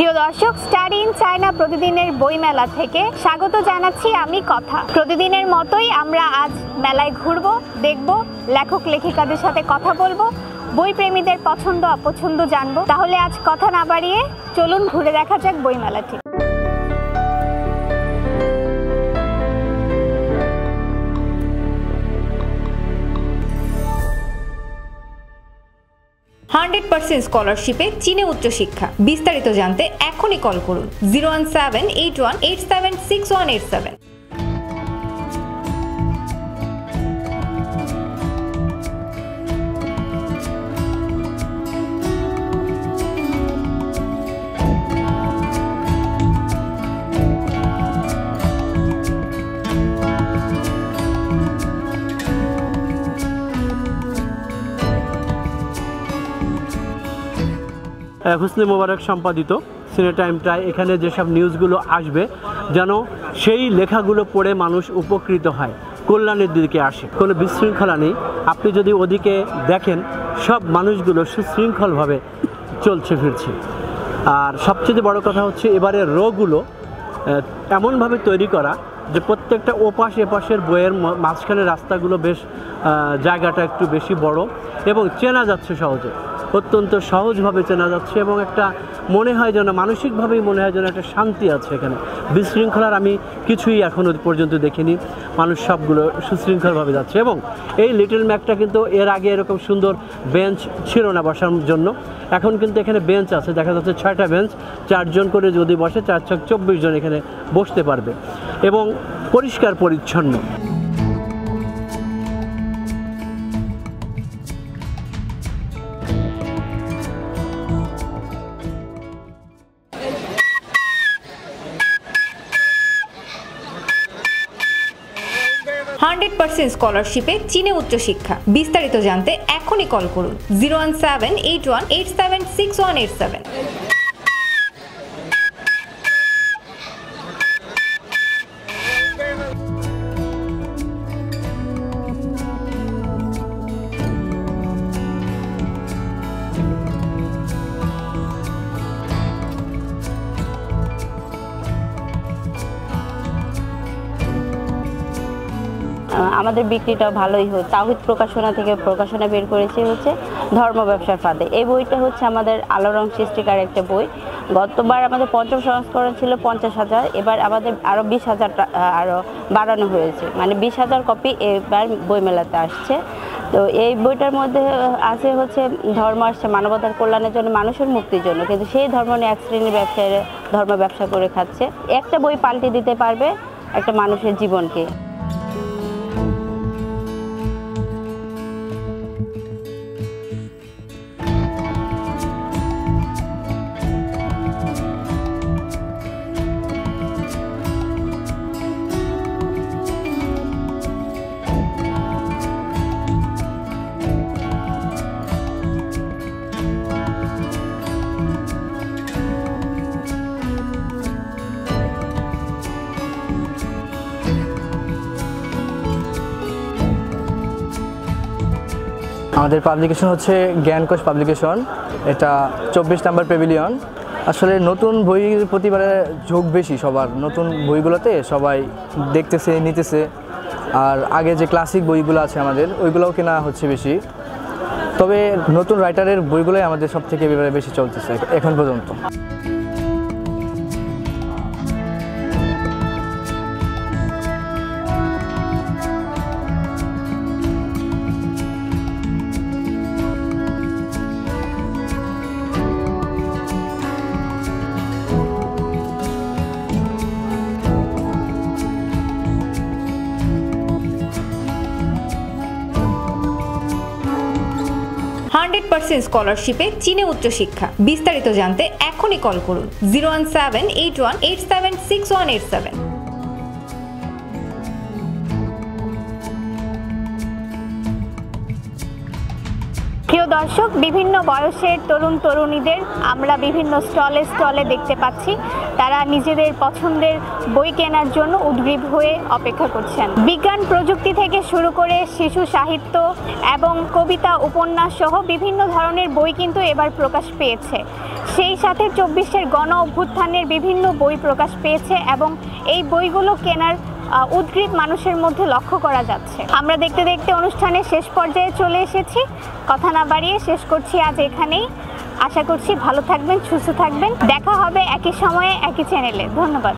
প্রিয় দর্শক, study in China প্রতিদিনের বই মেলা থেকে স্বাগত জানাচ্ছি আমি কথা। প্রতিদিনের মতোই আমরা আজ মেলায় ঘুরবো, দেখব, লেখক লেখিকাদের সাথে কথা বলবো, বই প্রেমীদের পছন্দ অপছন্দ জানবো। তাহলে আজ কথা না বাড়িয়ে চলুন ঘুরে দেখা যাক বই মেলাটি। 100% স্কলারশিপে চীনে উচ্চশিক্ষা। বিস্তারিত জানতে এখনই কল করুন 01781876187। হুসনি মোবারক সম্পাদিত সিনে টাইমটা, এখানে যেসব নিউজগুলো আসবে যেন সেই লেখাগুলো পড়ে মানুষ উপকৃত হয়, কল্যাণের দিকে আসে। কোনো বিশৃঙ্খলা নেই। আপনি যদি ওদিকে দেখেন, সব মানুষগুলো সুশৃঙ্খলভাবে চলছে ফিরছে। আর সবচেয়ে বড় কথা হচ্ছে এবারের রোগুলো এমনভাবে তৈরি করা যে প্রত্যেকটা ওপাশ এপাশের বইয়ের মাঝখানে রাস্তাগুলো বেশ জায়গাটা একটু বেশি বড় এবং চেনা যাচ্ছে সহজে, অত্যন্ত সহজভাবে চেনা যাচ্ছে এবং একটা মনে হয় যেন মানসিকভাবেই মনে হয় যেন একটা শান্তি আছে এখানে। বিশৃঙ্খলার আমি কিছুই এখনও পর্যন্ত দেখিনি। মানুষ সবগুলো সুশৃঙ্খলভাবে যাচ্ছে এবং এই লিটল ম্যাকটা কিন্তু এর আগে এরকম সুন্দর বেঞ্চ ছিল না বসার জন্য। এখন কিন্তু এখানে বেঞ্চ আছে, দেখা যাচ্ছে 6টা বেঞ্চ, 4 জন করে যদি বসে 4 × 24 জন এখানে বসতে পারবে এবং পরিষ্কার পরিচ্ছন্ন। স্কলারশিপে চীনে উচ্চশিক্ষা। বিস্তারিত জানতে এখনই কল করুন 01781876187। আমাদের বিক্রিটা ভালোই হয়। তাওহীদ প্রকাশনা থেকে প্রকাশনা বের করেছে হচ্ছে ধর্ম ব্যবসার ফাঁদে। এই বইটা হচ্ছে আমাদের আলোড়ন সৃষ্টিকার একটা বই। গতবার আমাদের 5ম সংস্করণ ছিল 50,000, এবার আমাদের আরও 20,000 আরও বাড়ানো হয়েছে, মানে 20,000 কপি এবার বইমেলাতে আসছে। তো এই বইটার মধ্যে আছে হচ্ছে ধর্ম আসছে মানবতার কল্যাণের জন্য, মানুষের মুক্তির জন্য, কিন্তু সেই ধর্ম নিয়ে এক শ্রেণীর ব্যবসায়ীরা ধর্ম ব্যবসা করে খাচ্ছে। একটা বই পাল্টে দিতে পারবে একটা মানুষের জীবনকে। আমাদের পাবলিকেশন হচ্ছে জ্ঞানকোষ পাবলিকেশন, এটা 24 নম্বর প্যাভিলিয়ন। আসলে নতুন বইয়ের প্রতিবারে ঝোঁক বেশি সবার, নতুন বইগুলোতে সবাই দেখতেছে, নিতেছে। আর আগে যে ক্লাসিক বইগুলো আছে আমাদের, ওইগুলোও কেনা হচ্ছে বেশি। তবে নতুন রাইটারের বইগুলোই আমাদের সব থেকে বেশি চলতেছে এখন পর্যন্ত। স্কলারশিপে চীনে উচ্চশিক্ষা। বিস্তারিত জানতে এখনই কল করুন 01781876187। প্রিয় দর্শক, বিভিন্ন বয়সের তরুণ তরুণীদের আমরা বিভিন্ন স্টলে দেখতে পাচ্ছি। তারা নিজেদের পছন্দের বই কেনার জন্য উদ্গ্রীব হয়ে অপেক্ষা করছেন। বিজ্ঞান প্রযুক্তি থেকে শুরু করে শিশু সাহিত্য এবং কবিতা, উপন্যাস সহ বিভিন্ন ধরনের বই কিন্তু এবার প্রকাশ পেয়েছে। সেই সাথে 24-এর গণ অভ্যুত্থানের বিভিন্ন বই প্রকাশ পেয়েছে এবং এই বইগুলো কেনার উদ্গ্রীব মানুষের মধ্যে লক্ষ্য করা যাচ্ছে। আমরা দেখতে দেখতে অনুষ্ঠানের শেষ পর্যায়ে চলে এসেছি। কথা না বাড়িয়ে শেষ করছি আজ এখানেই। আশা করছি ভালো থাকবেন, সুস্থ থাকবেন। দেখা হবে একই সময়ে একই চ্যানেলে। ধন্যবাদ।